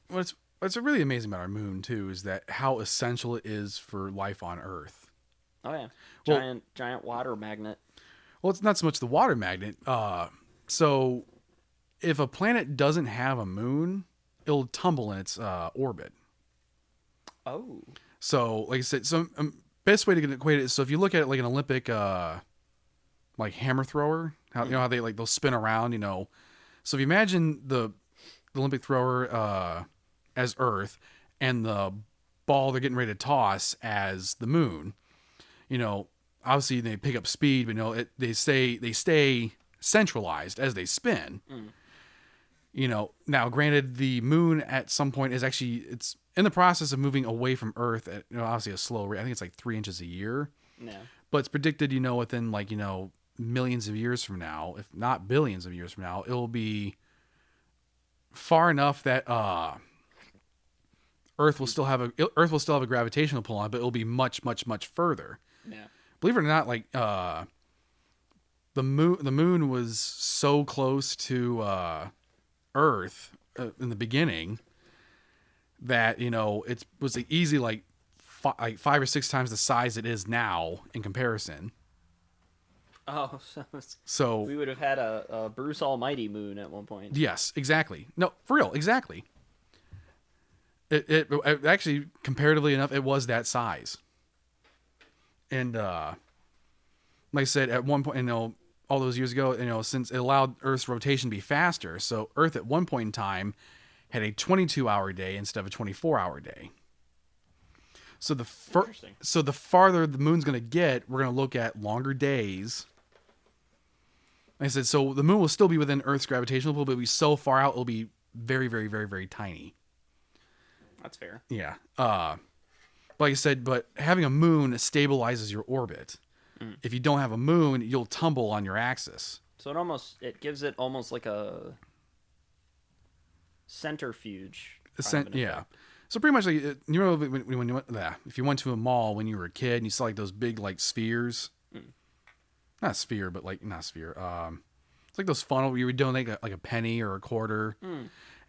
what's really amazing about our moon too is that how essential it is for life on Earth. Oh yeah, Well, giant water magnet. well, it's not so much the water magnet. So if a planet doesn't have a moon, it'll tumble in its orbit. Oh. So, like I said, best way to equate it is so if you look at it like an Olympic like hammer thrower, how you know how they'll spin around, you know. So if you imagine the Olympic thrower as Earth and the ball they're getting ready to toss as the moon, you know, obviously they pick up speed, but you know, they stay centralized as they spin. You know, now granted, the moon at some point it's in the process of moving away from Earth at obviously a slow rate. I think it's like 3 inches a year, Yeah. but it's predicted within millions of years from now, if not billions of years from now, it'll be far enough that Earth will still have a gravitational pull on it, but it'll be much much further. Yeah. Believe it or not, like the moon was so close to Earth in the beginning that it was like easy like 5 or 6 times the size it is now in comparison. Oh, So we would have had a Bruce Almighty moon at one point. yes, exactly. No, for real, exactly. It actually, comparatively enough, it was that size. And like I said, at one point, all those years ago, since it allowed Earth's rotation to be faster, so Earth at one point in time had a 22-hour day instead of a 24-hour day. So the farther the moon's going to get, we're going to look at longer days. Like I said, so the moon will still be within Earth's gravitational pull, but it'll be so far out, it'll be very, very, very, very tiny. That's fair. Yeah. Like I said, but having a moon stabilizes your orbit. If you don't have a moon, you'll tumble on your axis. So it gives it almost like a centrifuge. Yeah. So pretty much like you know when you went if you went to a mall when you were a kid and you saw like those big like spheres, not a sphere but like not a sphere. It's like those funnel where you would donate like a penny or a quarter,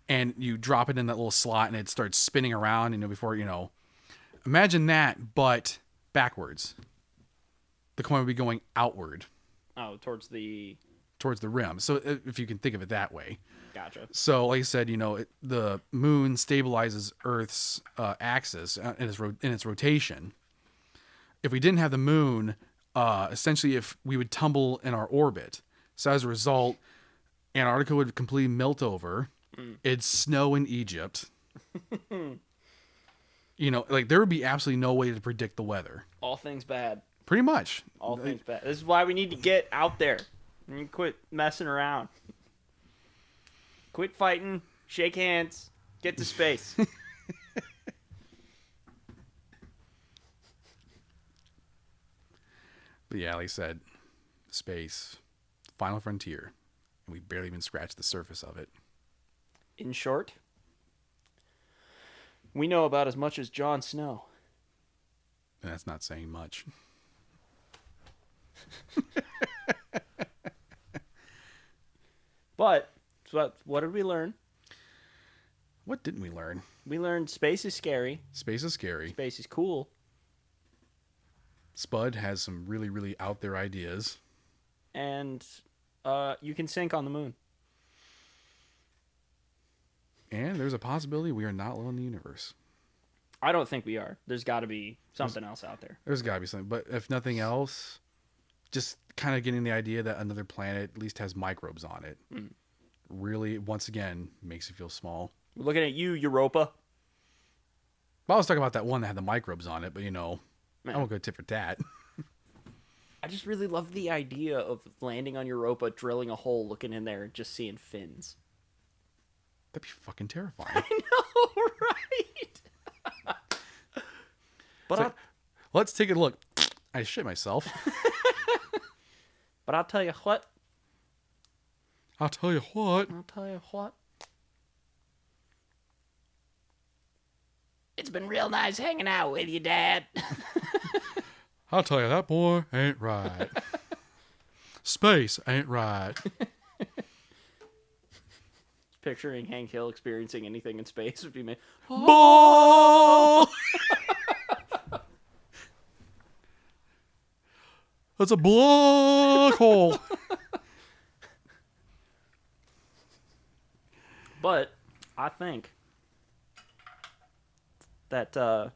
and you drop it in that little slot and it starts spinning around. Before imagine that but backwards. The coin would be going outward. Oh, towards the rim. So if you can think of it that way. Gotcha. So like I said, the moon stabilizes Earth's axis in its rotation. If we didn't have the moon, essentially if we would tumble in our orbit. So as a result, Antarctica would completely melt over. It'd snow in Egypt. Like there would be absolutely no way to predict the weather. All things bad. Pretty much. All things bad. This is why we need to get out there and quit messing around. Quit fighting. Shake hands. Get to space. But yeah, like I said, space, final frontier, and we barely even scratched the surface of it. In short, we know about as much as Jon Snow. And that's not saying much. But what did we learn? What didn't we learn? We learned space is scary. Space is scary. Space is cool. Spud has some really, really out there ideas. And you can sink on the moon. And there's a possibility we are not alone in the universe. I don't think we are. There's got to be something else out there. There's got to be something. But if nothing else, just kind of getting the idea that another planet at least has microbes on it really, once again, makes you feel small. We're looking at you, Europa. Well, I was talking about that one that had the microbes on it, but I won't go tit for tat. I just really love the idea of landing on Europa, drilling a hole, looking in there, and just seeing fins. That'd be fucking terrifying. I know, right? But let's take a look. I shit myself. But I'll tell you what. I'll tell you what. It's been real nice hanging out with you, Dad. I'll tell you, that boy ain't right. Space ain't right. picturing Hank Hill experiencing anything in space would be me. Ball! That's a black hole. But I think that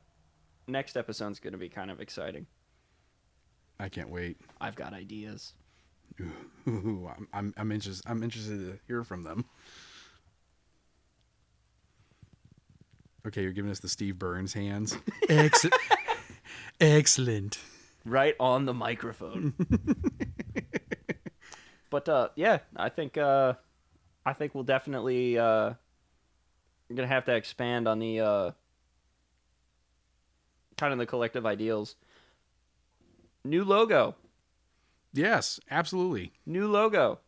next episode's going to be kind of exciting. I can't wait. I've got ideas. Ooh, I'm interested. I'm interested to hear from them. Okay, you're giving us the Steve Burns hands. Excellent. Excellent. Right on the microphone. But yeah, I think we'll definitely we're gonna have to expand on the kind of the collective ideals. New logo. Yes, absolutely. New logo.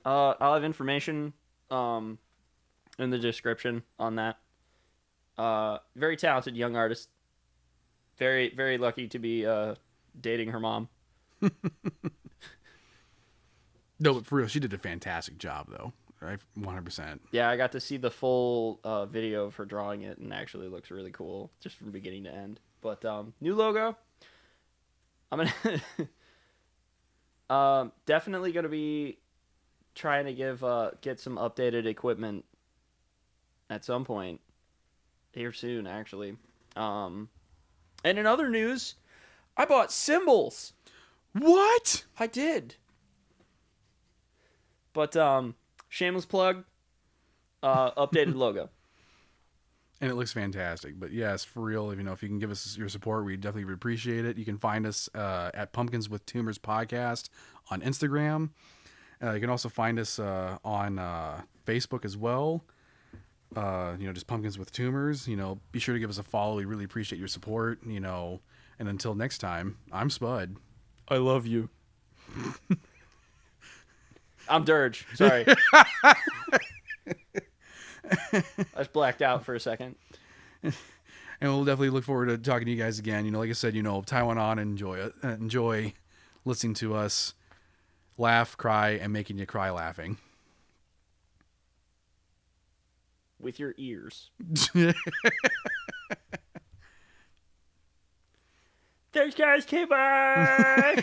I'll have information in the description on that. Very talented young artist. Very, very lucky to be dating her mom. No, but for real, she did a fantastic job, though. Right, 100%. Yeah, I got to see the full video of her drawing it, and actually looks really cool, just from beginning to end. But new logo. I'm gonna definitely gonna be trying to get some updated equipment at some point here soon, actually. And in other news, I bought cymbals. What? I did. But shameless plug, updated logo. And it looks fantastic. But yes, for real, if you can give us your support, we definitely would appreciate it. You can find us at Pumpkins with Tumors Podcast on Instagram. You can also find us on Facebook as well. Just Pumpkins with Tumors. Be sure to give us a follow. We really appreciate your support. And until next time, I'm Spud. I love you. I'm Dirge. Sorry. I just blacked out for a second. And we'll definitely look forward to talking to you guys again. Like I said, Taiwan on and enjoy it. Enjoy listening to us laugh, cry, and making you cry laughing. With your ears. Thanks, guys. Okay, bye.